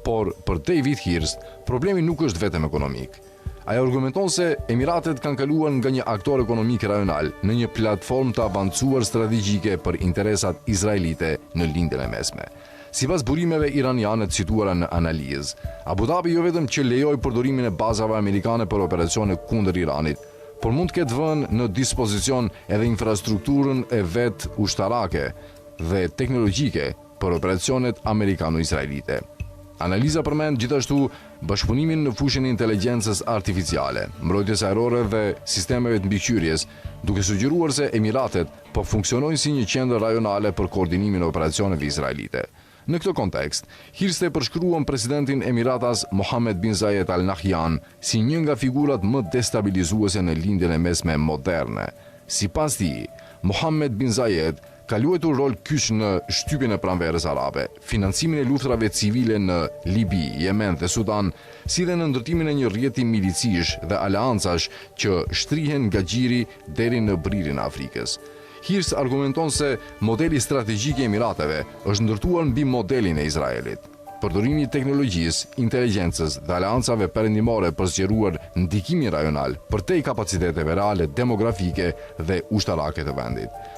Por për David Hirst, problemi nuk është vetëm ekonomik. Ai argumenton se Emiratet kanë kaluar nga një aktor ekonomik rajonal në një platformë të avancuar strategjike për interesat izraelite në lindjen e mesme. Sipas burimeve iraniane të cituara në analizë, Abu Dhabi jo vetëm që lejoi përdorimin e bazave amerikane për operacione kundër Iranit, por mund të ketë vënë në dispozicion edhe infrastrukturën e vet ushtarake dhe teknologjike për operacionet amerikano-izraelite. Analiza përmend gjithashtu bashkëpunimin në fushën e inteligjencës artificiale, mbrojtjes ajrore dhe sistemeve të mbikëqyrjes, duke sugjeruar se Emiratet po funksionojnë si një qendër rajonale për koordinimin e operacioneve izraelite. Në këtë kontekst, Hirst e përshkruan presidentin Emiratas Mohammed bin Zayed Al Nahyan si një nga figurat më destabilizuese në lindjen e mesme moderne. Sipas tij, Mohammed bin Zayed ka luajtur rol kyç në shtypjen e pranverës arabe, financimin e luftrave civile në Libi, Yemen dhe Sudan, si dhe në ndërtimin e një rrjeti milicish dhe aleancash që shtrihen nga gjiri deri në bririn e Afrikës. Hirst argumenton se modeli strategjik i Emirateve është ndërtuar mbi modelin e Izraelit. Përdorimi i teknologjisë, inteligjencës dhe aleancave perëndimore për zgjeruar ndikimin rajonal përtej kapaciteteve reale demografike dhe ushtarake të vendit.